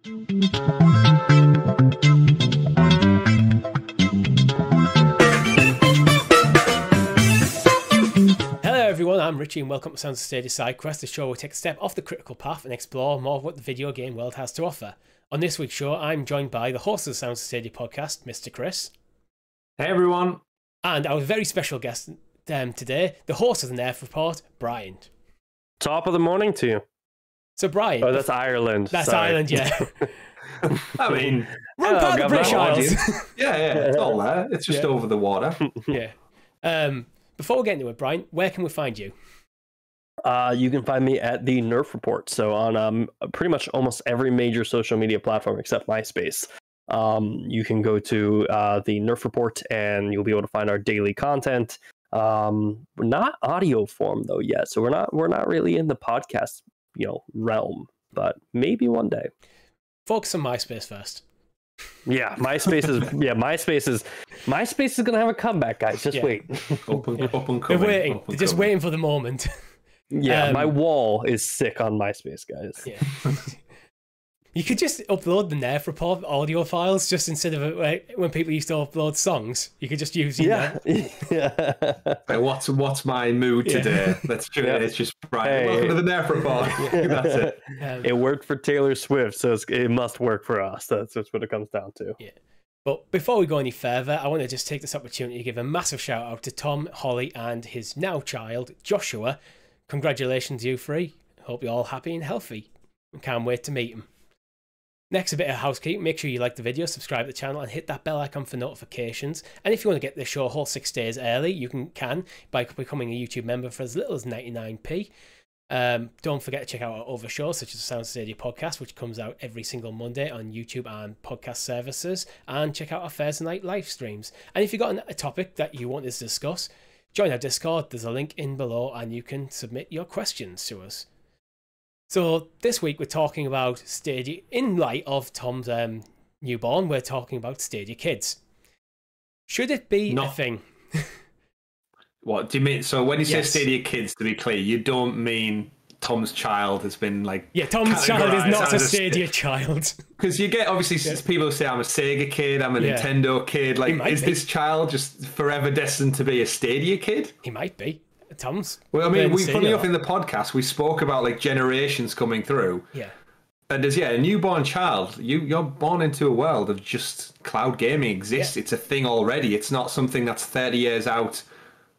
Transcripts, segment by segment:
Hello everyone, I'm Richie and welcome to Sounds of Stadia SideQuest, the show where we take a step off the critical path and explore more of what the video game world has to offer. On this week's show, I'm joined by the host of the Sounds of Stadia podcast, Mr. Chris. Hey everyone. And our very special guest today, the host of the Nerf Report, Brian. Top of the morning to you. So Brian... Oh, that's Ireland. That's Sorry. Ireland, yeah. I mean... We're part of the British Isles. Yeah, it's all there. It's just over the water. Yeah. Before we get into it, Brian, where can we find you? You can find me at the Nerf Report. So on pretty much almost every major social media platform except MySpace. You can go to the Nerf Report and you'll be able to find our daily content. We're not audio form though yet, so we're not really in the podcast realm, but maybe one day. Focus on MySpace first. Yeah, MySpace is gonna have a comeback, guys. Just wait. Open coming. They're waiting. They're just waiting for the moment. Yeah, my wall is sick on MySpace, guys. Yeah. You could just upload the Nerf Report audio files just instead of when people used to upload songs. You could just use yeah. Like, what's my mood today? Let's do it. It's just Brian. Welcome to the Nerf Report. That's it. It worked for Taylor Swift, so it must work for us. That's what it comes down to. Yeah. But before we go any further, I want to just take this opportunity to give a massive shout out to Tom, Holly, and his now child, Joshua. Congratulations, you three. Hope you're all happy and healthy. Can't wait to meet him. Next, a bit of housekeeping. Make sure you like the video, subscribe to the channel, and hit that bell icon for notifications. And if you want to get the show a whole 6 days early, you can by becoming a YouTube member for as little as 99p. Don't forget to check out our other shows, such as the Sound Stadia podcast, which comes out every single Monday on YouTube and podcast services. And check out our Thursday night live streams. And if you've got a topic that you want us to discuss, join our Discord. There's a link in below, and you can submit your questions to us. So this week we're talking about Stadia in light of Tom's newborn. We're talking about Stadia Kids. Should it be a thing? What do you mean? So when you say Stadia Kids, to be clear, you don't mean Tom's child has been like... Yeah, Tom's child is not a Stadia child. Because you get obviously people who say I'm a Sega kid, I'm a Nintendo kid. Like, is this child just forever destined to be a Stadia kid? He might be. Tom's. Well, I mean, funny enough, in the podcast, we spoke about like generations coming through. Yeah. And as a newborn child, you're born into a world of just cloud gaming exists. Yeah. It's a thing already. It's not something that's 30 years out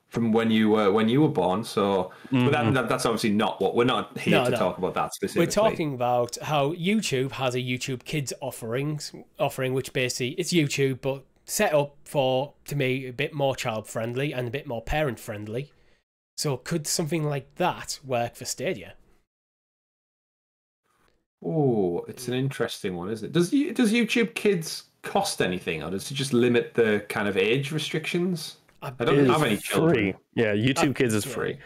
from when you were born. So, but that's obviously not what we're not here to talk about that specifically. We're talking about how YouTube has a YouTube Kids offering, which basically it's YouTube but set up for, to me, a bit more child friendly and a bit more parent friendly. So could something like that work for Stadia? Oh, it's an interesting one, isn't it? Does YouTube Kids cost anything, or does it just limit the kind of age restrictions? I don't have any children. Free. Yeah, YouTube Kids is free.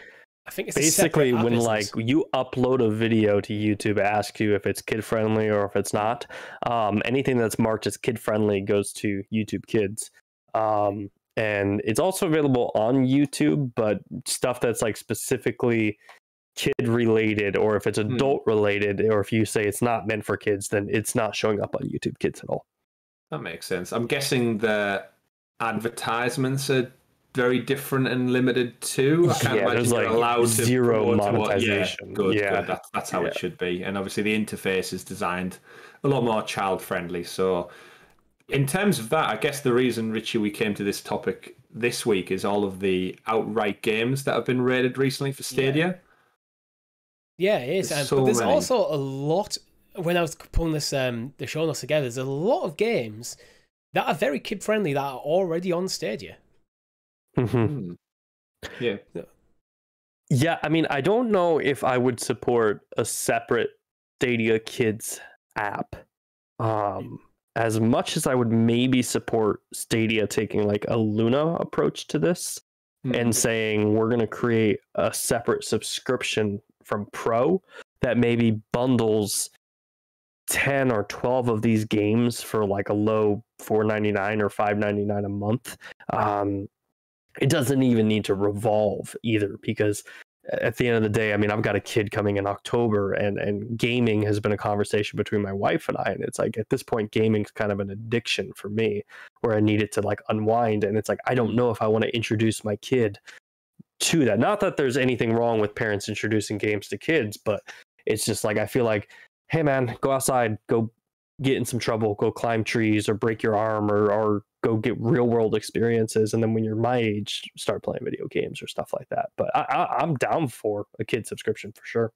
I think it's basically when like you upload a video to YouTube, it asks you if it's kid friendly or if it's not. Anything that's marked as kid friendly goes to YouTube Kids. And it's also available on YouTube, but stuff that's like specifically kid related, or if it's adult related, or if you say it's not meant for kids, then it's not showing up on YouTube Kids at all. That makes sense. I'm guessing the advertisements are very different and limited too. I can't imagine there's like allowed zero monetization. Good. That's how it should be. And obviously the interface is designed a lot more child friendly. So in terms of that, I guess the reason, Richie, we came to this topic this week is all of the outright games that have been rated recently for Stadia. Yeah, it is. But there's also a lot, when I was pulling this the show notes together, there's a lot of games that are very kid-friendly that are already on Stadia. Mm-hmm. Yeah. Yeah, I mean, I don't know if I would support a separate Stadia Kids app. As much as I would maybe support Stadia taking like a Luna approach to this and saying we're going to create a separate subscription from Pro that maybe bundles 10 or 12 of these games for like a low $4.99 or $5.99 a month. It doesn't even need to revolve either, because at the end of the day, I mean, I've got a kid coming in October, and gaming has been a conversation between my wife and I. And it's like, at this point, gaming's kind of an addiction for me, where I need it to like unwind. And it's like, I don't know if I want to introduce my kid to that. Not that there's anything wrong with parents introducing games to kids, but it's just like, I feel like, hey man, go outside, go get in some trouble, go climb trees or break your arm, or go get real world experiences. And then when you're my age, start playing video games or stuff like that. But I'm down for a kid subscription for sure.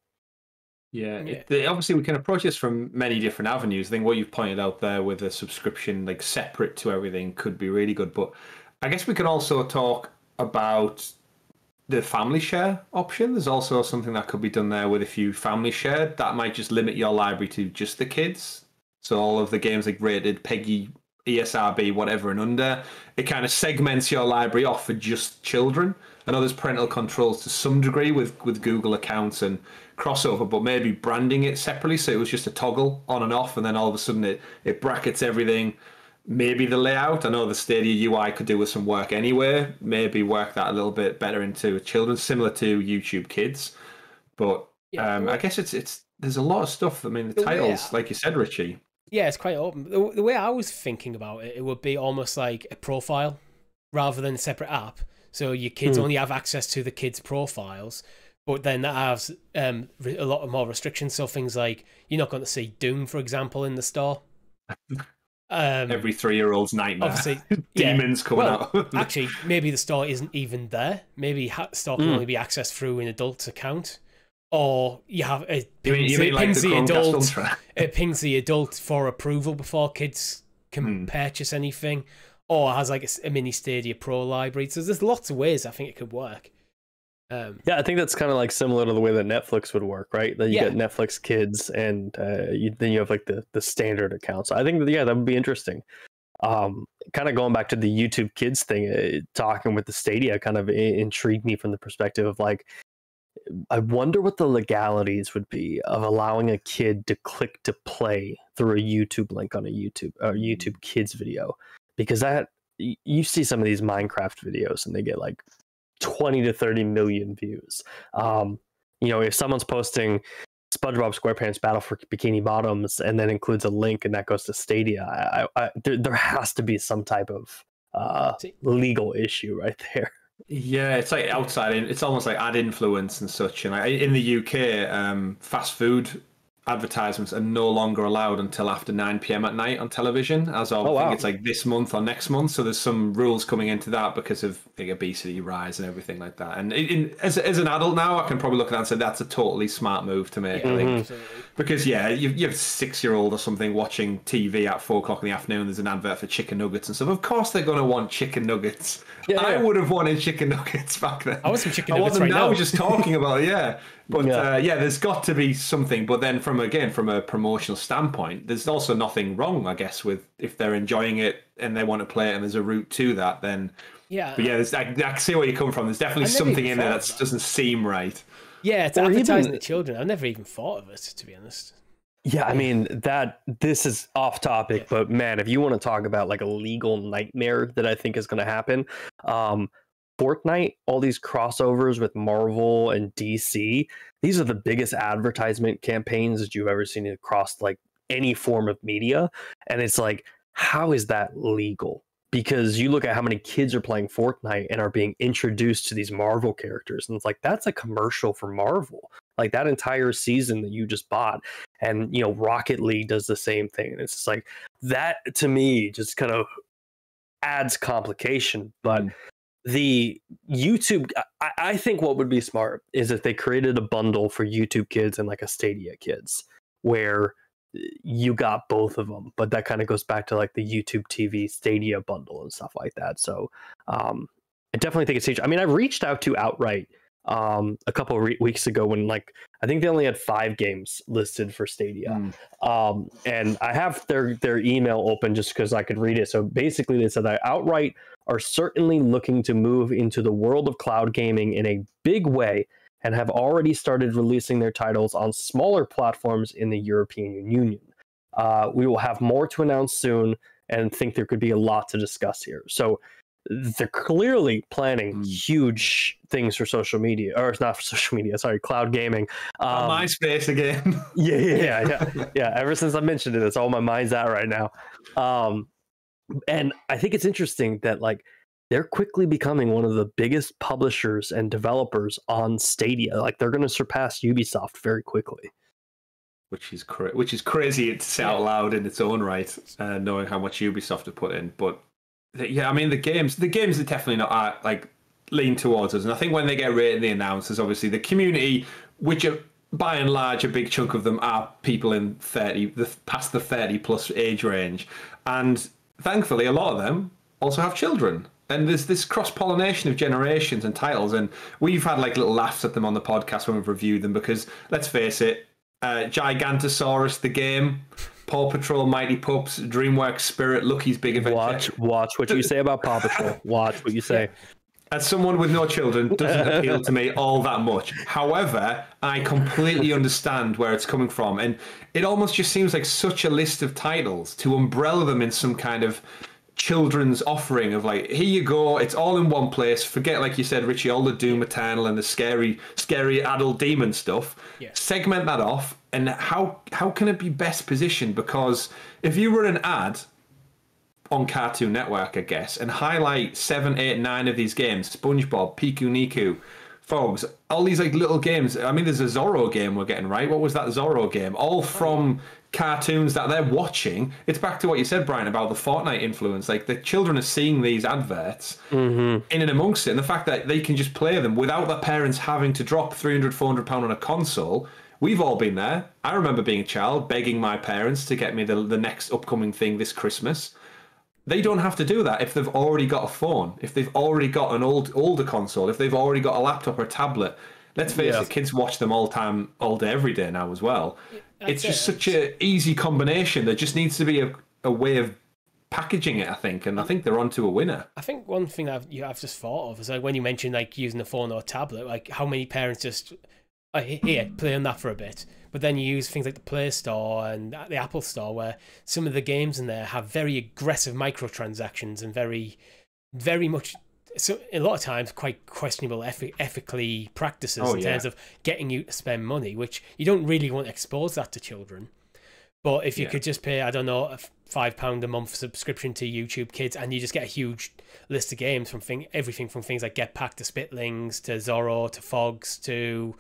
Yeah, obviously we can approach this from many different avenues. I think what you've pointed out there with a subscription like separate to everything could be really good. But I guess we could also talk about the family share option. There's also something that could be done there with if you family shared. That might just limit your library to just the kids. So all of the games like rated PEGI, ESRB, whatever and under, it kind of segments your library off for just children. I know there's parental controls to some degree with Google accounts and crossover, but maybe branding it separately so it was just a toggle on and off, and then all of a sudden it brackets everything. Maybe the layout, I know the Stadia UI could do with some work anyway. Maybe work that a little bit better into children, similar to YouTube Kids. But I guess it's there's a lot of stuff. I mean, the titles, like you said, Richie. Yeah, it's quite open. The way I was thinking about it, it would be almost like a profile rather than a separate app. So your kids only have access to the kids' profiles, but then that has a lot more restrictions. So things like you're not going to see Doom, for example, in the store. Every 3-year-old's nightmare. Obviously, demons coming out. Actually, maybe the store isn't even there. Maybe the store can only be accessed through an adult's account. Or you have it pings the adult for approval before kids can purchase anything, or has like a mini Stadia Pro library. So there's lots of ways I think it could work. Yeah, I think that's kind of like similar to the way that Netflix would work, right? That you get Netflix Kids, and then you have like the standard account. So I think that would be interesting. Kind of going back to the YouTube Kids thing, talking with the Stadia kind of intrigued me from the perspective of like, I wonder what the legalities would be of allowing a kid to click to play through a YouTube link on a YouTube Kids video, because that you see some of these Minecraft videos and they get like 20 to 30 million views. If someone's posting SpongeBob SquarePants Battle for Bikini Bottoms and then includes a link and that goes to Stadia, there has to be some type of legal issue right there. Yeah, it's like outside. It's almost like ad influence and such. And in the UK, fast food advertisements are no longer allowed until after 9 p.m. at night on television. I think it's like this month or next month. So there's some rules coming into that because of the obesity rise and everything like that. And as an adult now, I can probably look at that and say that's a totally smart move to make. I think. Because you have a 6-year-old or something watching TV at 4 o'clock in the afternoon. There's an advert for chicken nuggets and stuff. Of course they're going to want chicken nuggets. I would have wanted chicken nuggets back then. I want some chicken nuggets right now. We're just talking about it, But there's got to be something. But then from a promotional standpoint, there's also nothing wrong, I guess, with if they're enjoying it and they want to play it and there's a route to that, then But I see where you come from. There's definitely something in there that doesn't seem right. Yeah, it's advertising to children. I've never even thought of it, to be honest. Yeah, I mean, this is off topic, but man, if you want to talk about like a legal nightmare that I think is going to happen, Fortnite, all these crossovers with Marvel and DC, these are the biggest advertisement campaigns that you've ever seen across like any form of media. And it's like, how is that legal? Because you look at how many kids are playing Fortnite and are being introduced to these Marvel characters. And it's like, that's a commercial for Marvel. Like that entire season that you just bought. And, Rocket League does the same thing. And it's just like, that to me just kind of adds complication. But the YouTube, I think what would be smart is if they created a bundle for YouTube Kids and like a Stadia Kids, where you got both of them, but that kind of goes back to like the YouTube TV Stadia bundle and stuff like that. So I definitely think it's huge. I mean, I reached out to Outright a couple of weeks ago when I think they only had 5 games listed for Stadia. And I have their email open just because I could read it. So basically they said that Outright are certainly looking to move into the world of cloud gaming in a big way and have already started releasing their titles on smaller platforms in the European Union. We will have more to announce soon and think there could be a lot to discuss here. So they're clearly planning huge things for social media, or it's not for social media, sorry, cloud gaming. MySpace again. Yeah. Ever since I mentioned it, that's all my mind's at right now. And I think it's interesting that like they're quickly becoming one of the biggest publishers and developers on Stadia. Like they're going to surpass Ubisoft very quickly. Which is crazy to say out loud in its own right, knowing how much Ubisoft have put in. But yeah, I mean the games are definitely not like lean towards us. And I think when they get rated, they announce there's obviously the community, which are by and large a big chunk of them are people in past the 30 plus age range, and thankfully a lot of them also have children. And there's this cross-pollination of generations and titles, and we've had like little laughs at them on the podcast when we've reviewed them because let's face it, Gigantosaurus the game, Paw Patrol, Mighty Pups, DreamWorks Spirit, Lucky's Big Adventure. Watch what you say about Paw Patrol. Watch what you say. As someone with no children, doesn't appeal to me all that much. However, I completely understand where it's coming from, and it almost just seems like such a list of titles to umbrella them in some kind of children's offering of like, here you go, it's all in one place. Forget, like you said, Richie, all the Doom Eternal and the scary adult demon stuff. Yeah. Segment that off, and how can it be best positioned? Because if you run an ad on Cartoon Network, I guess, and highlight 7, 8, 9 of these games, SpongeBob, Piku Niku, Fogs, all these like little games. I mean, there's a Zorro game we're getting, right? What was that Zorro game? All from cartoons that they're watching. It's back to what you said, Brian, about the Fortnite influence. Like the children are seeing these adverts in and amongst it, and the fact that they can just play them without their parents having to drop £300-400 on a console. We've all been there. I remember being a child begging my parents to get me the next upcoming thing this Christmas. They don't have to do that if they've already got a phone, if they've already got an older console, if they've already got a laptop or a tablet. Let's face it, kids watch them all day, every day now as well. It's just such an easy combination. There just needs to be a way of packaging it, I think, and I think they're onto a winner. I think one thing I've just thought of is like when you mentioned like using a phone or a tablet, like how many parents just here play on that for a bit, but then you use things like the Play Store and the Apple Store where some of the games in there have very aggressive microtransactions and very, very much, so a lot of times quite questionable ethically practices in terms of getting you to spend money, which you don't really want to expose that to children. But if you could just pay, I don't know, a £5 a month subscription to YouTube Kids, and you just get a huge list of games from everything from things like Get Pack to Spitlings to Zorro to Fogs to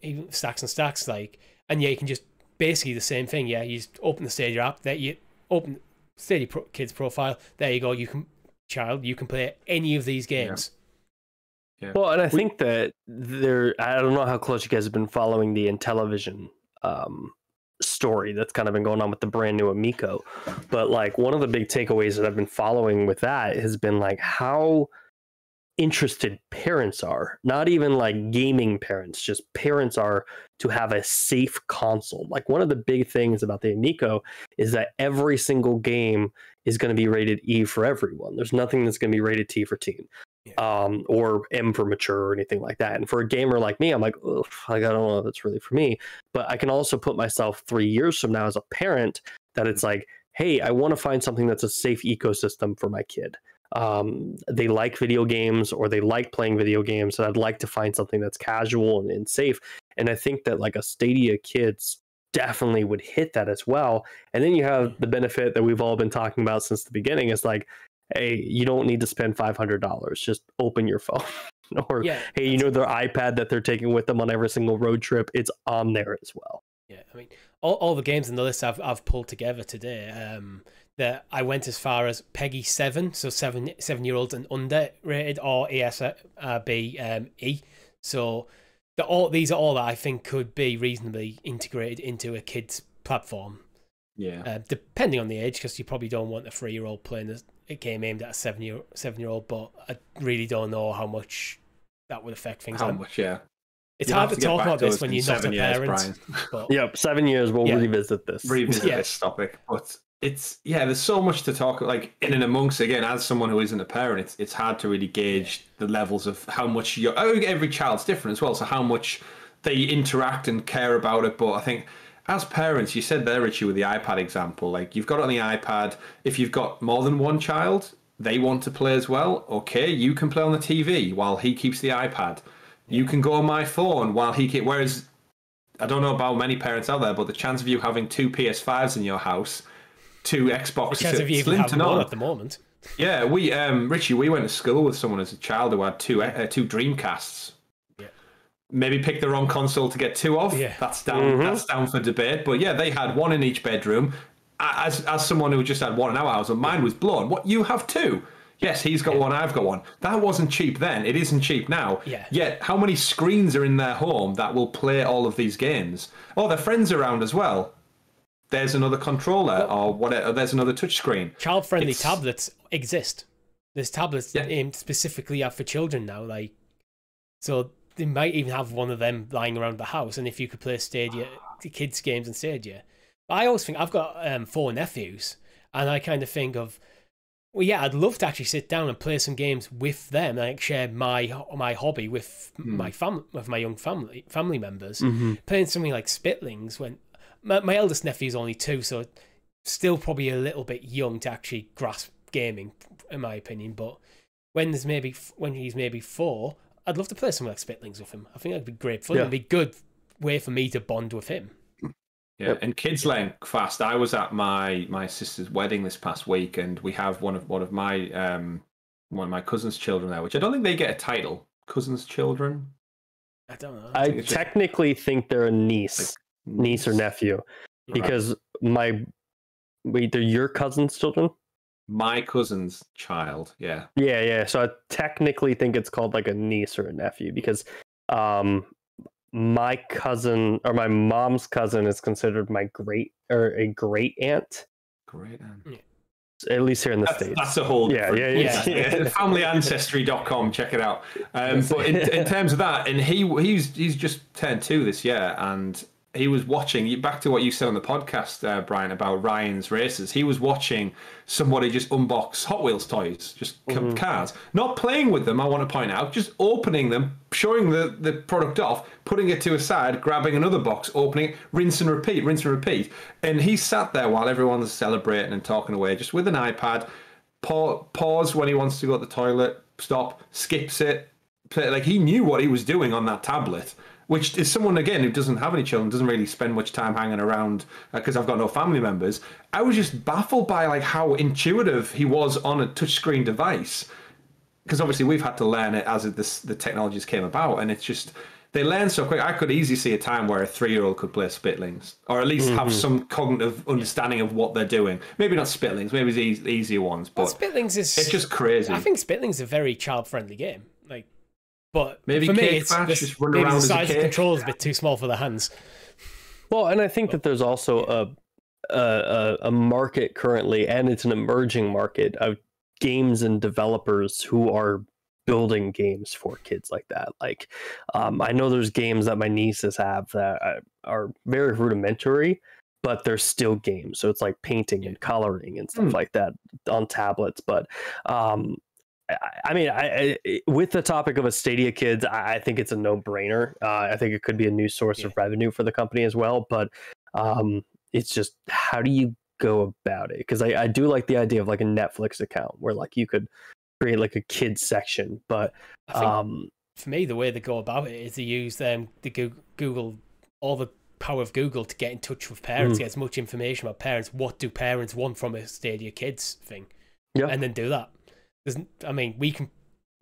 even Stacks and Stacks, like, and you can just basically the same thing. You just open the Stadia app, that you open Stadia Kids profile. There you go. You can play any of these games. Yeah. Well, and I think that I don't know how close you guys have been following the Intellivision story that's kind of been going on with the brand new Amico, but like one of the big takeaways that I've been following with that has been like how interested parents are, not even like gaming parents, just parents are to have a safe console. Like one of the big things about the Amico is that every single game is going to be rated E for everyone. There's nothing that's going to be rated T for teen, or M for mature or anything like that. And for a gamer like me, I'm like, I don't know if that's really for me. But I can also put myself 3 years from now as a parent that it's like, hey, I want to find something that's a safe ecosystem for my kid. They like video games or they like playing video games, and I'd like to find something that's casual and safe. And I think that like a Stadia Kids definitely would hit that as well. And then you have the benefit that we've all been talking about since the beginning. It's like, hey, you don't need to spend $500. Just open your phone. Or hey, their iPad that they're taking with them on every single road trip, it's on there as well. Yeah, I mean, all the games in the list I've pulled together today. That I went as far as PEGI 7, so 7-year-olds and under rated, or ESRB E. So these are all that I think could be reasonably integrated into a kid's platform. Yeah. Depending on the age, because you probably don't want a 3-year-old playing a game aimed at a 7-year-old. But I really don't know how much that would affect things. How much? Yeah. It's hard to talk about this when you're not a parent. But, yep, 7 years. We'll revisit this. This topic, but. There's so much to talk like in and amongst. Again, as someone who isn't a parent, it's hard to really gauge the levels of how much every child's different as well, so how much they interact and care about it. But I think as parents, you said there, Richie, with the iPad example, like you've got it on the iPad. If you've got more than one child, they want to play as well. Okay, you can play on the TV while he keeps the iPad. You can go on my phone while he keeps... Whereas, I don't know about many parents out there, but the chance of you having 2 PS5s in your house, 2 Xboxes... The chance of you even having one at the moment. Yeah, Richie, we went to school with someone as a child who had two Dreamcasts. Yeah. Maybe picked the wrong console to get 2 of. Yeah. That's down. That's down for debate. But yeah, they had 1 in each bedroom. As someone who just had 1 in our house, and mine was blown. What, you have 2? Yes, he's got 1, I've got 1. That wasn't cheap then. It isn't cheap now. Yeah. Yet, how many screens are in their home that will play all of these games? Oh, their friends around as well. There's another controller or whatever. There's another touchscreen. Child-friendly tablets exist. There's tablets aimed specifically for children now. Like, so they might even have one of them lying around the house. And if you could play Stadia, the kids' games in Stadia, I always think I've got 4 nephews, and I kind of think of, well, yeah, I'd love to actually sit down and play some games with them, like share my hobby with my young family members. Playing something like Spitlings when my eldest nephew is only 2, so still probably a little bit young to actually grasp gaming, in my opinion. But when he's maybe 4, I'd love to play something like Spitlings with him. I think that'd be great fun. It'd be a good way for me to bond with him. Yeah, and kids learn fast. I was at my sister's wedding this past week, and we have one of my cousin's children there, which I don't think they get a title. Cousin's children. I don't know. I technically think they're a niece or nephew, because they're your cousin's children. My cousin's child. Yeah. Yeah. So I technically think it's called like a niece or a nephew, because my cousin, or my mom's cousin, is considered a great aunt. Great aunt. Yeah. At least here in the States. That's a whole FamilyAncestry.com, check it out. But in terms of that, and he's just turned 2 this year, and he was watching, back to what you said on the podcast, Brian, about Ryan's races. He was watching somebody just unbox Hot Wheels toys, just cars. Not playing with them, I want to point out, just opening them, showing the product off, putting it to a side, grabbing another box, opening it, rinse and repeat. And he sat there while everyone's celebrating and talking away, just with an iPad, pause when he wants to go to the toilet, stop, skips it. Like, he knew what he was doing on that tablet. Which is someone, again, who doesn't have any children, doesn't really spend much time hanging around, because I've got no family members. I was just baffled by like how intuitive he was on a touchscreen device. Because obviously we've had to learn it as the technologies came about, and it's just, they learn so quick. I could easily see a time where a 3-year-old could play Spitlings, or at least have some cognitive understanding of what they're doing. Maybe not Spitlings, maybe the easier ones, but Spitlings it's just crazy. I think Spitlings is a very child-friendly game. Like, but maybe for me, it's just run around the as a size of kid. the controller is a bit too small for the hands. Well, and I think that there's also a market currently, and it's an emerging market of games and developers who are building games for kids like that. Like, I know there's games that my nieces have that are very rudimentary, but they're still games. So it's like painting and coloring and stuff like that on tablets. But I mean, with the topic of a Stadia Kids, I think it's a no-brainer. I think it could be a new source of revenue for the company as well. But it's just, how do you go about it? Because I do like the idea of like a Netflix account where like you could create like a kids section. But I think for me, the way they go about it is to use the Google, all the power of Google to get in touch with parents, get as much information about parents. What do parents want from a Stadia Kids thing? And then do that. I mean, we can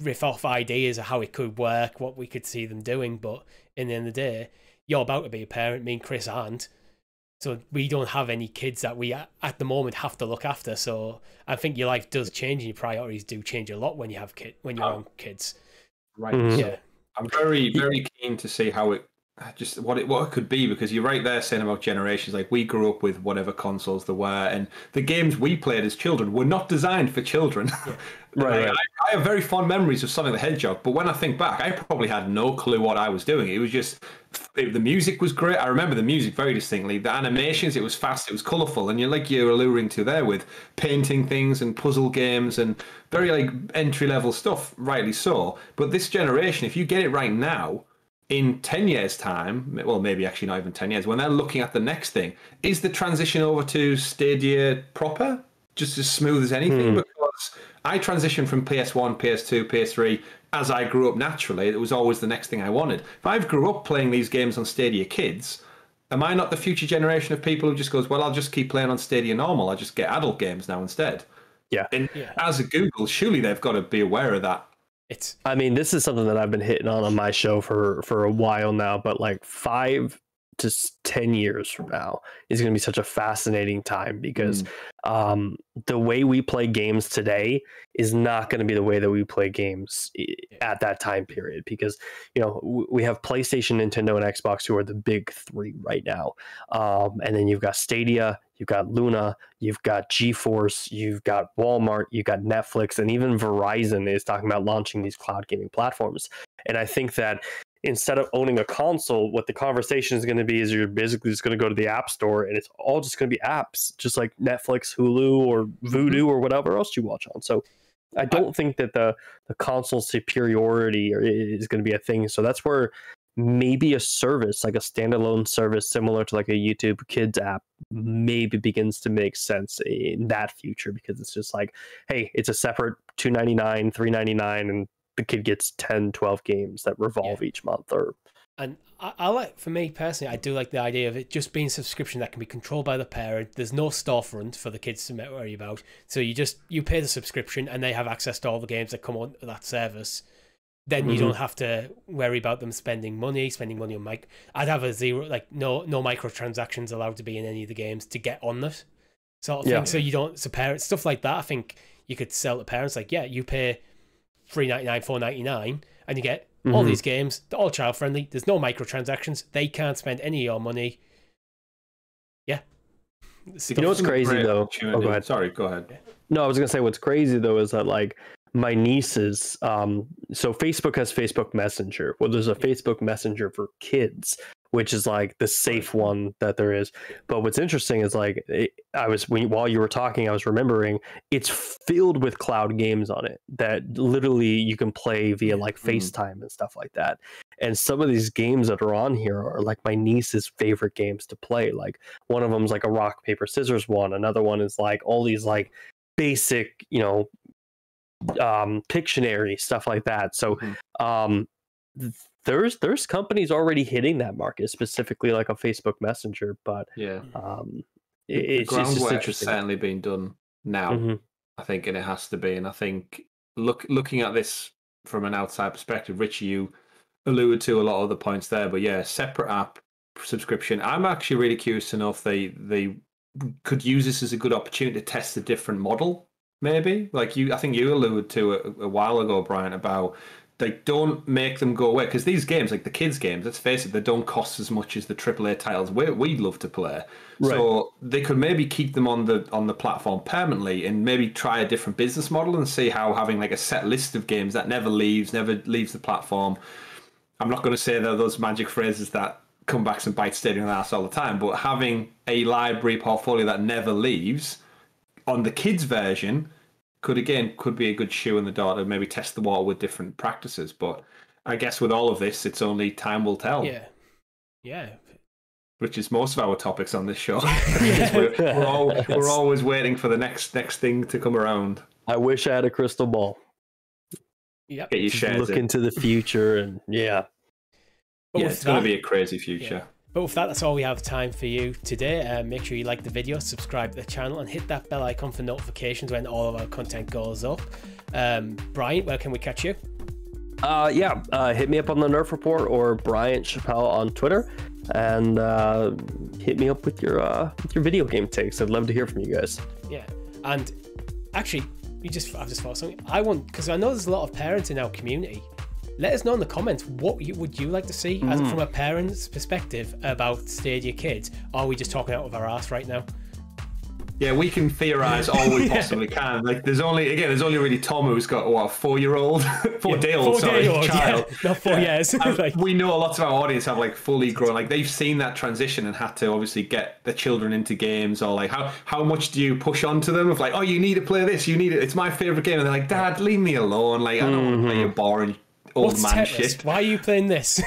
riff off ideas of how it could work, what we could see them doing, but in the end of the day, you're about to be a parent, me and Chris aren't. So we don't have any kids that we, at the moment, have to look after. So I think your life does change, and your priorities do change a lot when you have when you're on kids. Right. Yeah. I'm very, very keen to see how it, just what it could be, because you're right there saying about generations. Like, we grew up with whatever consoles there were, and the games we played as children were not designed for children. Right. I have very fond memories of Sonic the Hedgehog, but when I think back, I probably had no clue what I was doing. It was just, the music was great. I remember the music very distinctly. The animations, it was fast, it was colourful, and you're alluring to there with painting things and puzzle games and very like entry-level stuff, rightly so. But this generation, if you get it right now, in 10 years' time, well, maybe actually not even 10 years, when they're looking at the next thing, is the transition over to Stadia proper just as smooth as anything? Because I transitioned from PS1, PS2, PS3 as I grew up naturally. It was always the next thing I wanted. If I grew up playing these games on Stadia Kids, am I not the future generation of people who just goes, well, I'll just keep playing on Stadia normal. I'll just get adult games now instead. Yeah. And as a Google, surely they've got to be aware of that. I mean, this is something that I've been hitting on my show for a while now, but like 5 to 10 years from now is going to be such a fascinating time because the way we play games today is not going to be the way that we play games at that time period, because we have PlayStation, Nintendo, and Xbox, who are the big three right now, and then you've got Stadia, you've got Luna, you've got GeForce, you've got Walmart, you've got Netflix, and even Verizon is talking about launching these cloud gaming platforms. And I think that instead of owning a console, what the conversation is going to be is you're basically just going to go to the App Store and it's all just going to be apps, just like Netflix, Hulu, or Vudu, or whatever else you watch on. So I don't think that the console superiority is going to be a thing. So that's where maybe a service, like a standalone service similar to like a YouTube Kids app, maybe begins to make sense in that future, because it's just like, hey, it's a separate $2.99, $3.99, and the kid gets 10, 12 games that revolve each month. And I like, for me personally, I do like the idea of it just being subscription that can be controlled by the parent. There's no storefront for the kids to worry about. So you pay the subscription and they have access to all the games that come on that service. Then you don't have to worry about them spending money on mic. I'd have a zero, like no microtransactions allowed to be in any of the games to get on this sort of thing. So you don't, so parents, stuff like that, I think you could sell to parents like, you pay $3.99, $4.99, and you get all these games. They're all child friendly. There's no microtransactions. They can't spend any of your money. Yeah. You know what's crazy though? Oh, go ahead. Sorry, go ahead. No, I was gonna say what's crazy though is that like my nieces, so Facebook has Facebook Messenger. Well, there's a Facebook Messenger for kids, which is like the safe one that there is. But what's interesting is like while you were talking, I was remembering it's filled with cloud games on it that literally you can play via like FaceTime and stuff like that. And some of these games that are on here are like my niece's favorite games to play. Like one of them is like a rock, paper, scissors one. Another one is like all these like basic, Pictionary, stuff like that. So there's companies already hitting that market, specifically like a Facebook Messenger, but it's just interesting. It's certainly being done now, I think, and it has to be. And I think looking at this from an outside perspective, Richie, you alluded to a lot of the points there, but separate app subscription. I'm actually really curious to know if they could use this as a good opportunity to test a different model. Maybe like I think you alluded to a while ago, Brian, about they don't make them go away, because these games, like the kids' games, let's face it, they don't cost as much as the AAA titles we love to play. Right. So they could maybe keep them on the platform permanently, and maybe try a different business model and see how having like a set list of games that never leaves the platform. I'm not going to say those magic phrases that come back and bite Stadia in the ass all the time, but having a library portfolio that never leaves on the kids version could be a good shoe in the door to maybe test the water with different practices. But I guess with all of this, it's only time will tell. Yeah. Which is most of our topics on this show. we're always waiting for the next thing to come around. I wish I had a crystal ball. Yep. Get your shares look into the future, and it's going to be a crazy future. But with that, that's all we have time for you today. Make sure you like the video, subscribe to the channel, and hit that bell icon for notifications when all of our content goes up. Brian, where can we catch you? Hit me up on the Nerf Report or Bryant Chappelle on Twitter, and hit me up with your video game takes. I'd love to hear from you guys. Yeah, and actually, I've just thought of something. Because I know there's a lot of parents in our community. Let us know in the comments, what would you like to see as from a parent's perspective about Stadia Kids? Or are we just talking out of our ass right now? Yeah, we can theorize all we possibly can. Like, there's only really Tom, who's got a 4-year-old, 4-day-old child. Not 4 years. We know a lot of our audience have like fully grown, like they've seen that transition and had to obviously get the children into games, or like how much do you push onto them of like, oh, you need to play this, you need it, it's my favorite game, and they're like, Dad, leave me alone, like I don't want to play your boring old What's man Tetris? shit. Why are you playing this?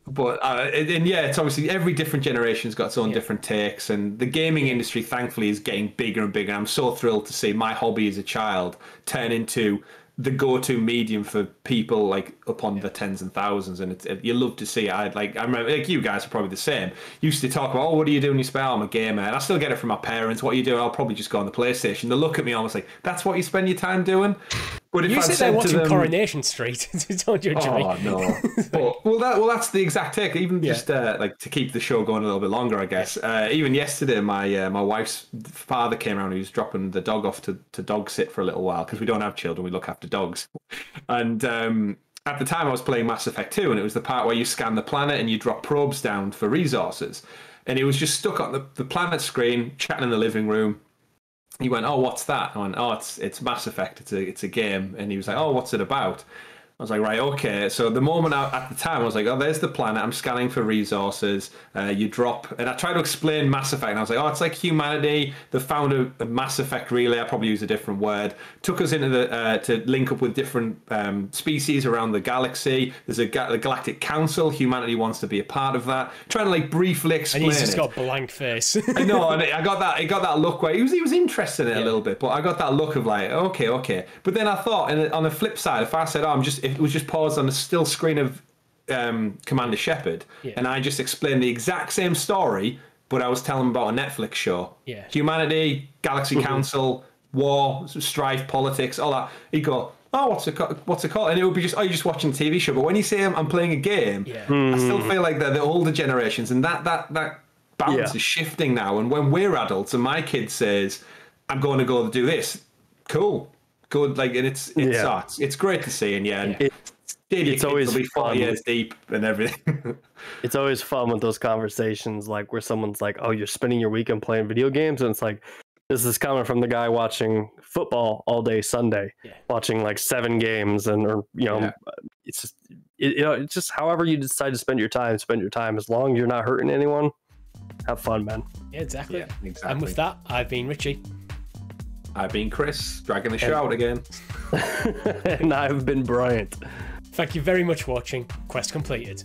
But and yeah, it's obviously every different generation's got its own different takes, and the gaming industry, thankfully, is getting bigger and bigger. I'm so thrilled to see my hobby as a child turn into the go-to medium for people like upon the tens and thousands, and you love to see it. I remember, like, you guys are probably the same. Used to talk about, oh, what do you do in your spare? I'm a gamer, and I still get it from my parents. What are you doing? I'll probably just go on the PlayStation. They look at me almost like, that's what you spend your time doing. But if You I'd sit there said to watching them, Coronation Street. Don't judge me. oh no! well, that's the exact take. Even just like to keep the show going a little bit longer, I guess. Even yesterday, my wife's father came around. He was dropping the dog off to dog sit for a little while because we don't have children. We look after dogs. And at the time, I was playing Mass Effect 2, and it was the part where you scan the planet and you drop probes down for resources. And it was just stuck on the planet screen, chatting in the living room. He went, oh, what's that? I went, oh, it's Mass Effect. It's a game. And he was like, oh, what's it about? I was like, right, okay. So the moment at the time, I was like, oh, there's the planet. I'm scanning for resources. You drop, and I tried to explain Mass Effect, and I was like, oh, it's like humanity. They found a Mass Effect relay. I probably use a different word. Took us into to link up with different species around the galaxy. There's the Galactic Council. Humanity wants to be a part of that. Trying to like briefly explain. And he's just it. got a blank face. I know, and I got that look where he was interested in it a little bit, but I got that look of like, okay. But then I thought, on the flip side, if I said, if it was just paused on a still screen of Commander Shepard, and I just explained the exact same story, but I was telling him about a Netflix show, humanity, Galaxy Council, war, strife, politics, all that, he'd go, oh, what's it called? And it would be just, oh, you're just watching a TV show. But when you say I'm playing a game, I still feel like they're the older generations, and that balance is shifting now. And when we're adults and my kid says, I'm going to go do this, cool, good. Like, and it's great to see. And it's always will be 40 years deep and everything. It's always fun with those conversations, like where someone's like, oh, you're spending your weekend playing video games, and it's like, this is coming from the guy watching football all day Sunday, watching like 7 games, it's just it's just however you decide to spend your time. As long as you're not hurting anyone, have fun, man. Yeah, exactly. Exactly. And with that, I've been Richie. I've been Chris, dragging the show out again. And I've been Bryant. Thank you very much for watching. Quest completed.